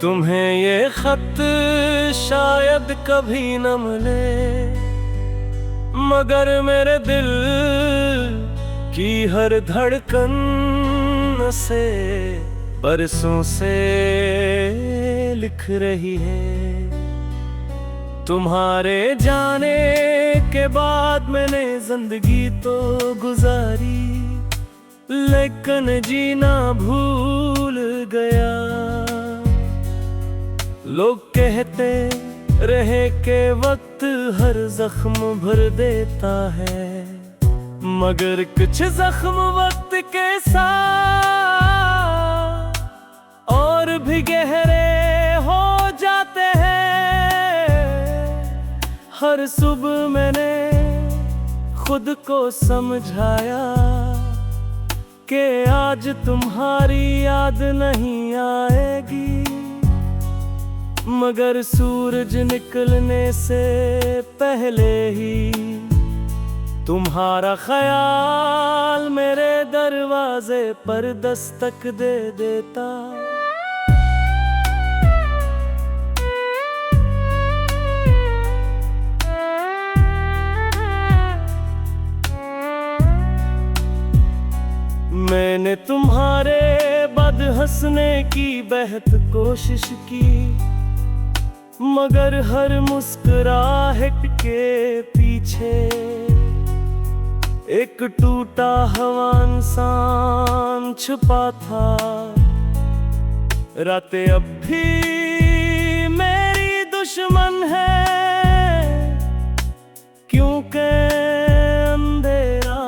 तुम्हें ये खत शायद कभी न मिले, मगर मेरे दिल की हर धड़कन से बरसों से लिख रही है। तुम्हारे जाने के बाद मैंने जिंदगी तो गुजारी, लेकिन जीना भूल गया। लोग कहते रहे के वक्त हर जख्म भर देता है, मगर कुछ जख्म वक्त के साथ और भी गहरे हो जाते हैं। हर सुबह मैंने खुद को समझाया कि आज तुम्हारी याद नहीं आएगी, मगर सूरज निकलने से पहले ही तुम्हारा ख्याल मेरे दरवाजे पर दस्तक दे देता। मैंने तुम्हारे बद हंसने की बेहद कोशिश की, मगर हर मुस्कुराहट के पीछे एक टूटा हुआ इंसान छुपा था। रातें अब भी मेरी दुश्मन है, क्योंकि अंधेरा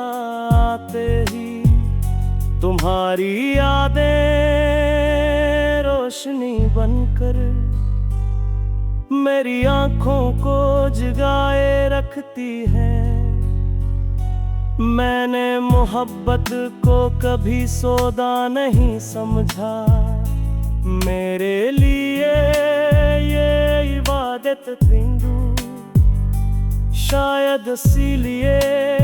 आते ही तुम्हारी यादें रोशनी बनकर मेरी आंखों को जगाए रखती है। मैंने मोहब्बत को कभी सौदा नहीं समझा, मेरे लिए ये इबादत थी। शायद इसीलिए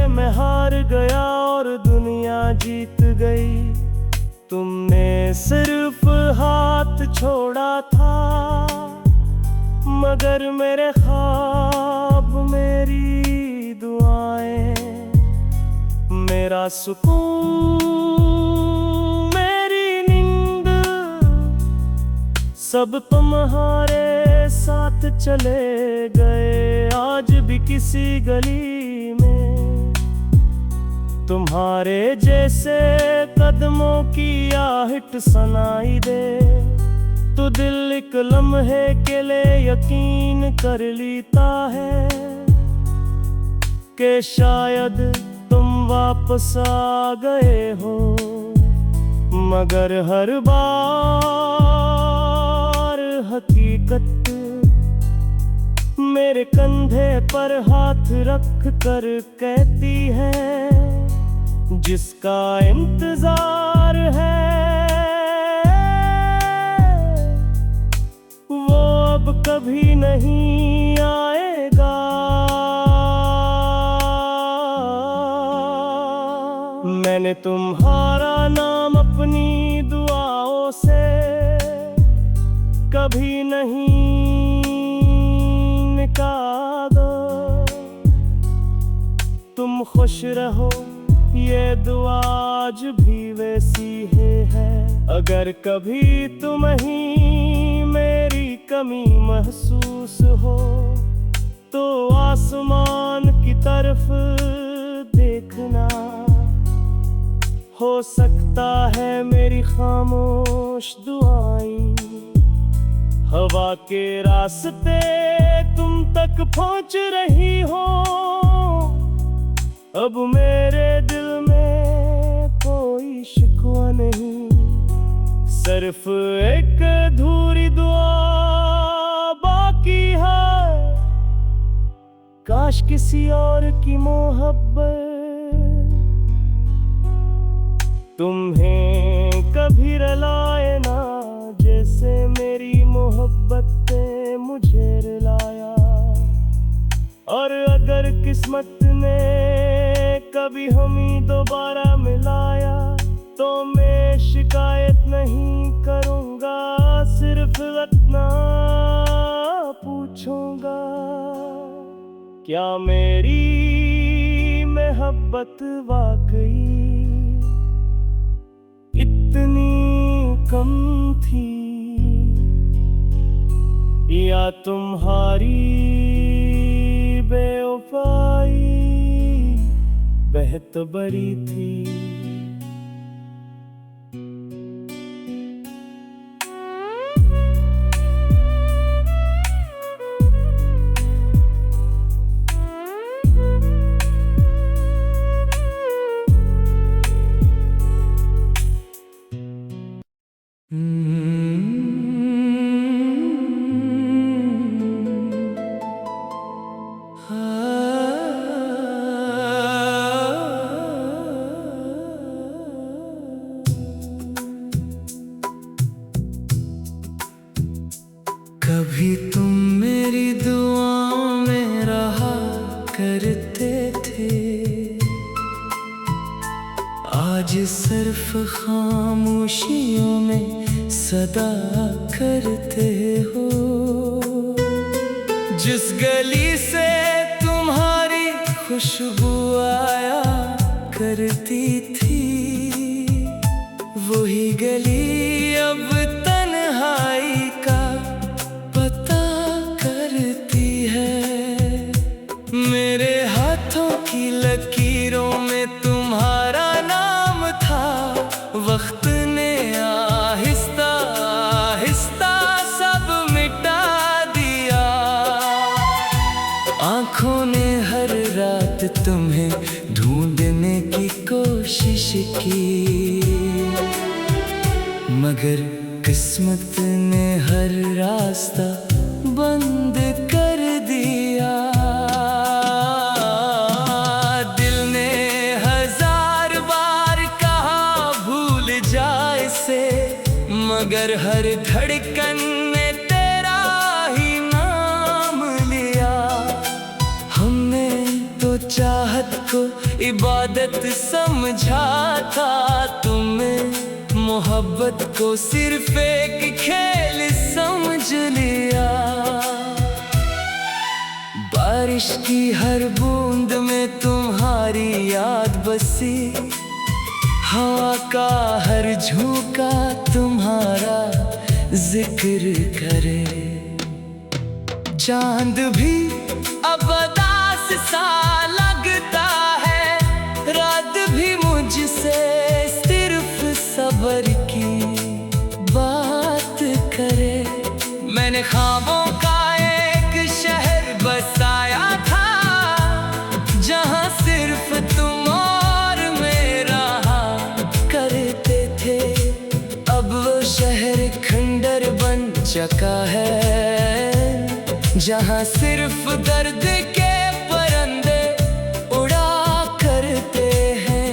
मैं हार गया और दुनिया जीत गई। तुमने सिर्फ हाथ छोड़ा था, मगर मेरे ख्वाब, मेरी दुआएं, मेरा सुकून, मेरी नींद सब तुम्हारे साथ चले गए। आज भी किसी गली में तुम्हारे जैसे कदमों की आहट सुनाई दे, तो दिल एक लम्हे के लिए यकीन कर लेता है कि शायद तुम वापस आ गए हो। मगर हर बार हकीकत मेरे कंधे पर हाथ रख कर कहती है, जिसका इंतजार है वो अब कभी नहीं आएगा। मैंने तुम्हारा नाम अपनी दुआओं से कभी नहीं निकाला। तुम खुश रहो, ये दुआ आज भी वैसी ही है। अगर कभी तुम्हें मेरी कमी महसूस हो, तो आसमान की तरफ देखना। हो सकता है मेरी खामोश दुआएं हवा के रास्ते तुम तक पहुंच रही हो। अब मेरे दिल में कोई शिकवा नहीं, सिर्फ एक अधूरी दुआ बाकी है। काश किसी और की मोहब्बत तुम्हें कभी रुलाए ना, जैसे मेरी मोहब्बत ने मुझे रुलाया। और अगर किस्मत ने कभी हमें दोबारा मिलाया, तो मैं शिकायत नहीं करूँगा, सिर्फ सिर्फ इतना पूछूंगा, क्या मेरी मोहब्बत वाकई इतनी कम थी, या तुम्हारी बेवफाई बेहद बड़ी थी। कभी तुम मेरी दुआओं में रहा करते थे, आज सिर्फ खामोशियों में सदा करते हो। जिस गली से तुम्हारी खुशबू आया करती थी, वही गली अब तन्हाई का पता करती है। मेरे हाथों की लकीरों में तुम्हारा नाम था, वक्त ने आहिस्ता आहिस्ता सब मिटा दिया। आँखों ने हर रात तुम्हें ढूंढने की कोशिश की, मगर किस्मत ने हर रास्ता बंद कर दिया। दिल ने हजार बार कहा भूल जा इसे, मगर हर धड़कन ने तेरा ही नाम लिया। हमने तो चाहत को इबादत समझा था, तुम्हें मोहब्बत को सिर्फ एक खेल समझ लिया। बारिश की हर बूंद में तुम्हारी याद बसी, हवा का हर झोंका तुम्हारा जिक्र करे। चांद भी अब उदास सा लगता है, रात भी मुझसे सबर की बात करे। मैंने ख्वाबों का एक शहर बसाया था, जहां सिर्फ तुम और मैं रहा करते थे। अब वो शहर खंडर बन चुका है, जहां सिर्फ दर्द के परिंदे उड़ा करते हैं।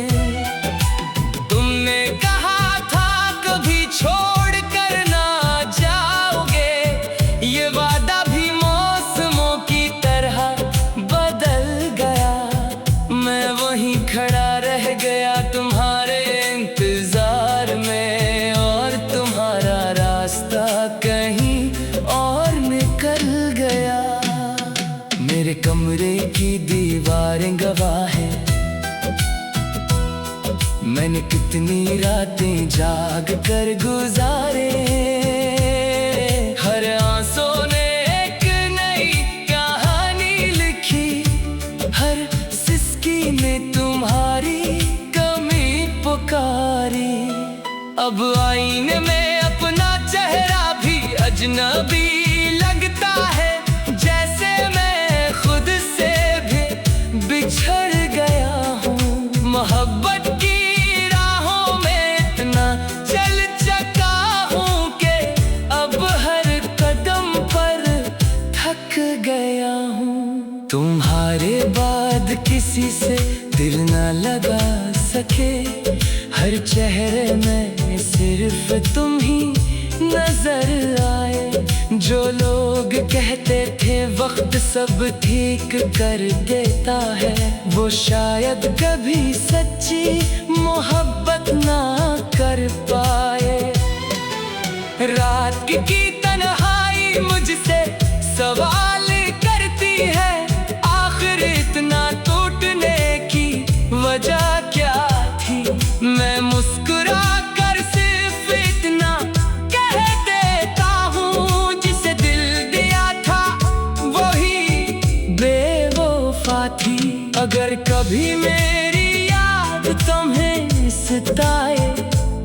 छोड़ कर ना जाओगे, ये वादा भी मौसमों की तरह बदल गया। मैं वहीं खड़ा रह गया तुम्हारे इंतजार में, और तुम्हारा रास्ता कहीं और निकल गया। मेरे कमरे की दीवारें गवाह हैं, मैंने कितनी रातें जाग कर गुजारे। हर आंसू ने एक नई कहानी लिखी, हर सिसकी ने तुम्हारी कमी पुकारी। अब आईने में अपना चेहरा भी अजनबी लगता है, जैसे मैं खुद से भी बिछड़ गया हूँ। मोहब्बत की चल चका हूँ कि अब हर कदम पर थक गया हूँ। तुम्हारे बाद किसी से दिल न लगा सके, हर चेहरे में सिर्फ तुम ही नजर आए। जो लोग कहते थे वक्त सब ठीक कर देता है, वो शायद कभी सच्ची मोहब्बत ना कर पाए। रात की तन्हाई मुझसे सवाल करती है, आखिर इतना टूटने की वजह क्या थी। मैं मुस्कुरा कर सिर्फ इतना कह देता हूँ, जिसे दिल दिया था वही बेवफा थी। अगर कभी मेरी याद तुम्हें सताए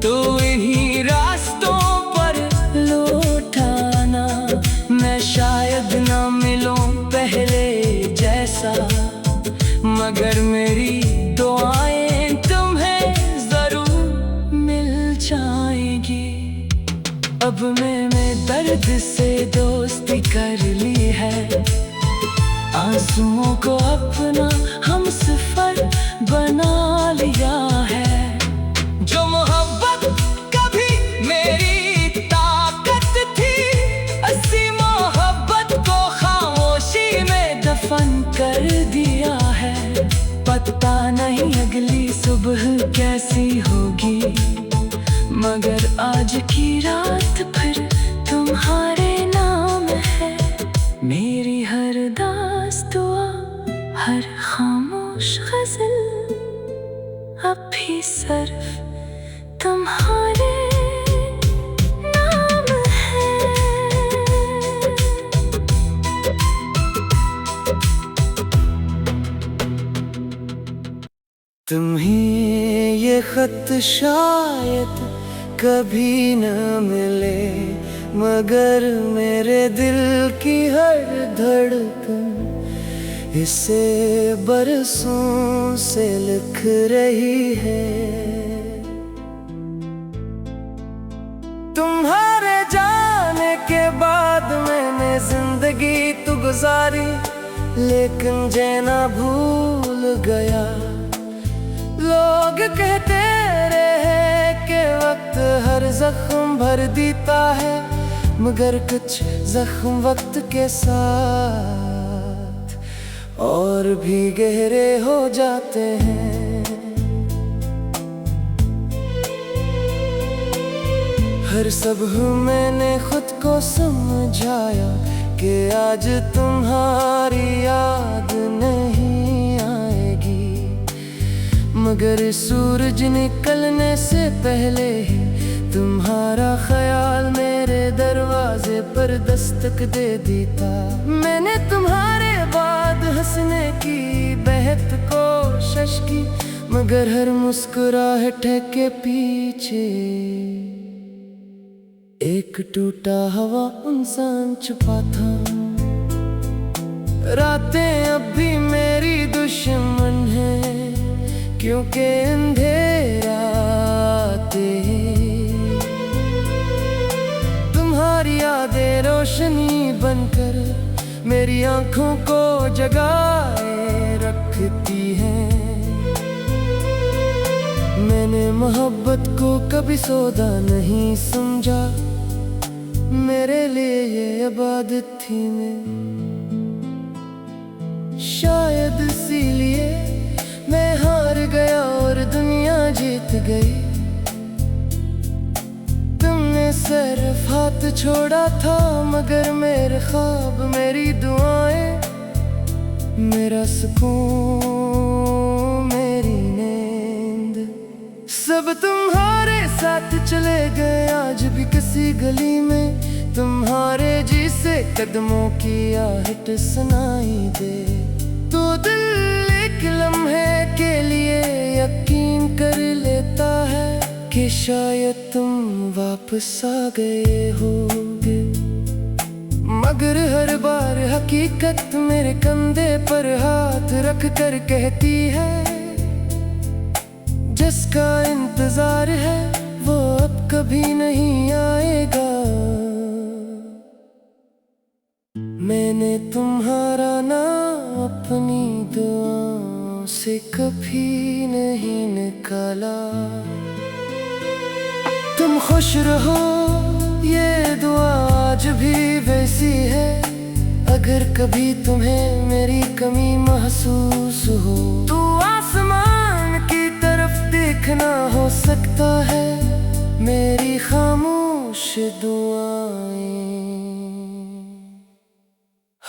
तो इन्हीं रास्तों पर लौट आना। मैं शायद ना मिलूं पहले जैसा, मगर मेरी दुआएं तुम्हें जरूर मिल जाएंगी। अब मैंने दर्द से दोस्ती कर ली है, आंसुओं को अपना हमसफर बना लिया है। जो मोहब्बत कभी मेरी ताकत थी, ऐसी मोहब्बत को खामोशी में दफन कर दिया है। पता नहीं अगली सुबह कैसी होगी, मगर आज की रात फिर तुम्हारे नाम है। मेरी हर दास्त दुआ, हर खामोश गज़ल अब भी सिर्फ तुम्हारे नाम है। तुम्हें ये खत शायद कभी न मिले, मगर मेरे दिल की हर धड़कन इसे बरसों से लिख रही है। तुम्हारे जाने के बाद मैंने जिंदगी तो गुजारी, लेकिन जीना भूल गया। लोग कहते रहे कि वक्त हर जख्म भर देता है, मगर कुछ जख्म वक्त के साथ और भी गहरे हो जाते हैं। हर सुबह मैंने खुद को समझाया कि आज तुम्हारी याद नहीं आएगी, मगर सूरज निकलने से पहले ही तुम्हारा ख्याल मेरे दरवाजे पर दस्तक दे देता। मैंने तुम्हारे बाद हंसने की बेहद कोशिश की, मगर हर मुस्कुराहट के पीछे एक टूटा हुआ इंसान छुपा था। रातें अब भी मेरी दुश्मन है, क्योंकि अंधेरा आते तुम्हारी यादें रोशनी बनकर मेरी आंखों को जगाए रखती हैं। मैंने मोहब्बत को कभी सौदा नहीं समझा, मेरे लिए ये इबादत थी। मैं शायद इसीलिए मैं हार गया और दुनिया जीत गई। तुमने सिर्फ हाथ छोड़ा था, मगर मेरे ख्वाब, मेरी दुआएं, मेरा सुकून, मेरी नींद सब तुम्हारे साथ चले गए। आज भी किसी गली में तुम्हारे जैसे कदमों की आहट सुनाई दे, तो दिल एक लम्हे के लिए यकीन कर लेता है कि शायद तुम वापस आ गए होगे। मगर हर बार हकीकत मेरे कंधे पर हाथ रख कर कहती है, जिसका इंतजार है वो अब कभी नहीं आएगा। मैंने तुम्हारा नाम अपनी दुआओं से कभी नहीं निकाला। तुम खुश रहो ये दुआ आज भी वैसी है, अगर कभी तुम्हें मेरी कमी महसूस हो तो आसमान की तरफ देखना, हो सकता है मेरी खामोश दुआएं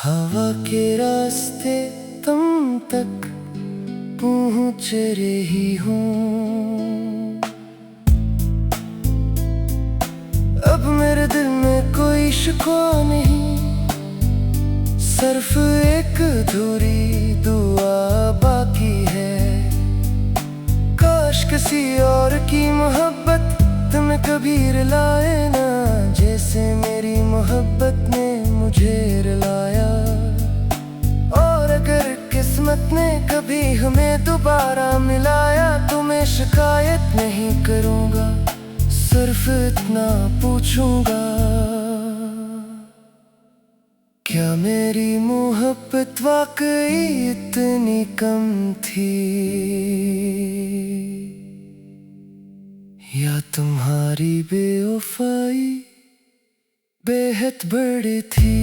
हवा के रास्ते तुम तक पहुँच रही हूँ। अब मेरे दिल में कोई शिकवा नहीं, सिर्फ एक अधूरी दुआ बाकी है। काश किसी और की मोहब्बत तुम्हें कभी रुलाए ना, जैसे मेरी मोहब्बत ने मुझे रुलाया। और अगर किस्मत ने कभी हमें दोबारा मिलाया तो मैं शिकायत नहीं करूँगा, सिर्फ इतना पूछूंगा, क्या मेरी मोहब्बत वाकई इतनी कम थी, या तुम्हारी बेवफाई बेहद बड़ी थी।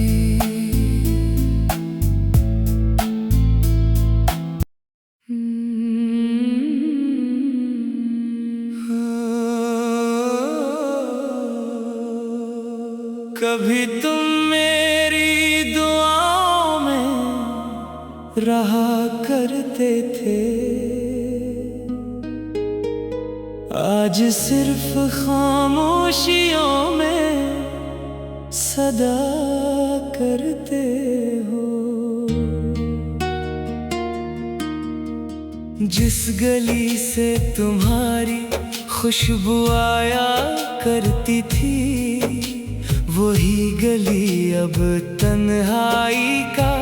कभी तुम मेरी दुआओं में रहा करते थे, आज सिर्फ खामोशियों में सदा करते हो। जिस गली से तुम्हारी खुशबू आया करती थी, वही गली अब तन्हाई का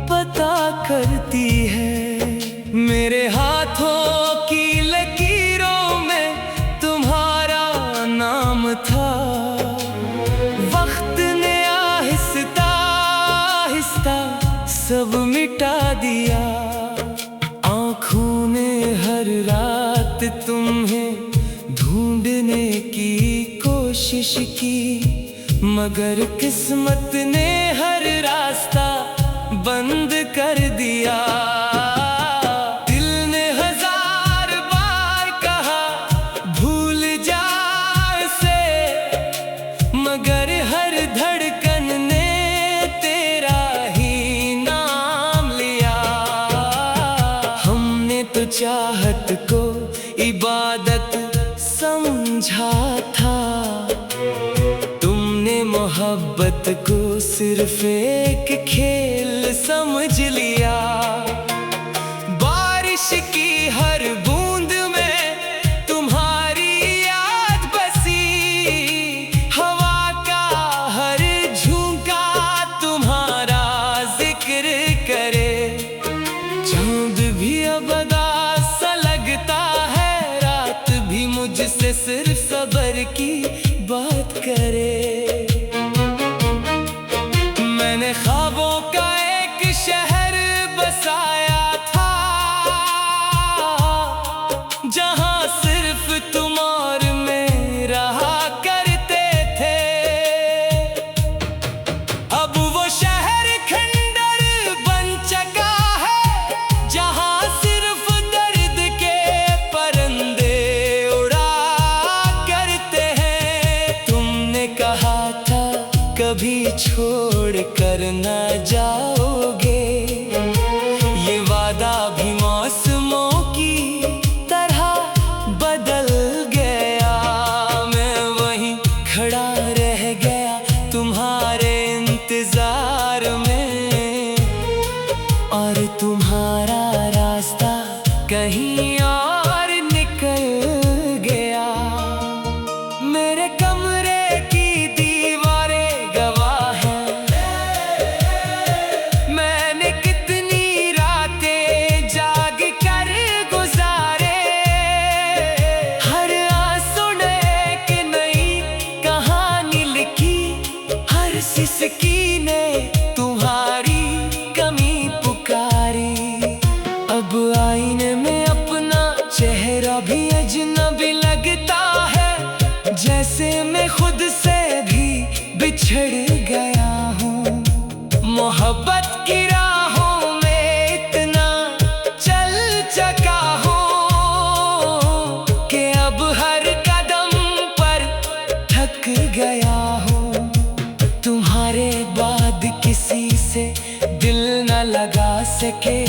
पता करती है। मेरे हाथों की लकीरों में तुम्हारा नाम था, वक्त ने आहिस्ता आहिस्ता सब मिटा दिया। आँखों ने हर रात तुम्हें ढूंढने की कोशिश की, मगर किस्मत ने हर रास्ता बंद कर दिया। दिल ने हजार बार कहा भूल जा इसे, मगर हर धड़कन ने तेरा ही नाम लिया। हमने तो चाहत को इबादत समझा था, मोहब्बत को सिर्फ एक खेल समझ लिया। बारिश की हर बूंद में तुम्हारी याद बसी, हवा का हर झोंका तुम्हारा जिक्र करे। चांद भी अब अदा सा लगता है, रात भी मुझसे सिर्फ सब्र की बात करे। मैंने ख्वाबों का एक शहर बसाया था, जहां सिर्फ तुम और मैं रहा करते थे। अब वो शहर खंडर बन चुका है, जहां सिर्फ दर्द के परिंदे उड़ा करते हैं। तुमने कहा था कभी छोड़ कर न जाओगे, ये वादा भी मौसमों की तरह बदल गया। मैं वहीं खड़ा रह गया तुम्हारे इंतजार में, और तुम्हारा रास्ता कहीं और निकल गया। मेरे कमरे की किसकी ने तुम्हारी कमी पुकारी। अब आईने में अपना चेहरा भी अजनबी लगता है, जैसे मैं खुद से भी बिछड़ गया हूँ। मोहब्बत की राहों में इतना चल चका हूँ कि अब हर कदम पर थक गया हूँ। तुम्हारे बाद किसी से सके।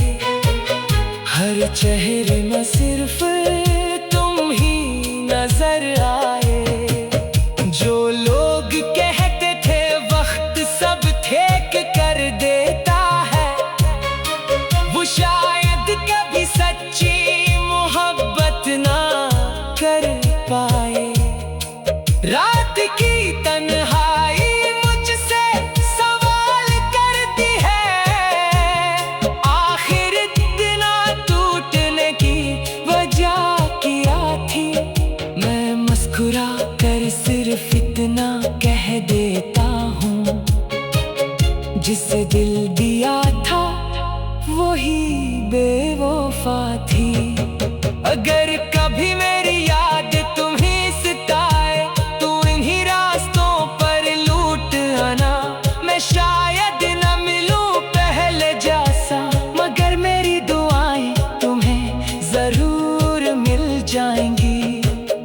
हर चेहरे में सिर्फ तुम ही नजर आए। जो लोग कहते थे वक्त सब ठीक कर देता है, वो शायद कभी सच्ची मोहब्बत ना कर पाए। रात की तन्हाई मुझसे सवाल करती है, आखिर इतना टूटने की वजह क्या थी। मैं मुस्कुरा कर सिर्फ इतना कह देता हूँ, जिसे दिल दिया था वही बेवफा थी। अगर कभी मेरी याद तुम्हें सताए तो इन्हीं रास्तों पर लूट आना। मैं शायद न मिलूं पहले जैसा, मगर मेरी दुआएं तुम्हें जरूर मिल जाएंगी।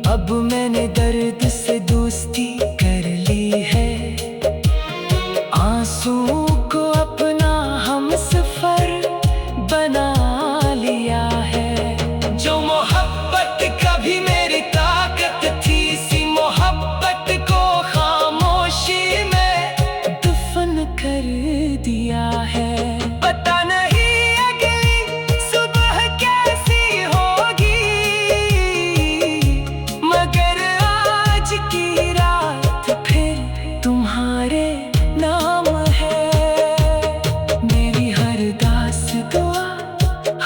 अब मैंने दर्द से दोस्ती कर ली है, आंसुओं को अपना हमसफर बना लिया है। जो मोहब्बत कभी मेरी ताकत थी, सी मोहब्बत को खामोशी में दफन कर दिया है। पता नहीं अगली सुबह कैसी होगी, मगर आज की रात फिर तुम्हारे नाम है। मेरी हर दास दुआ,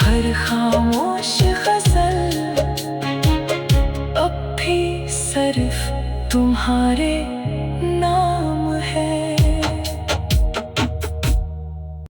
हर खामोश गज़ल अब भी सिर्फ तुम्हारे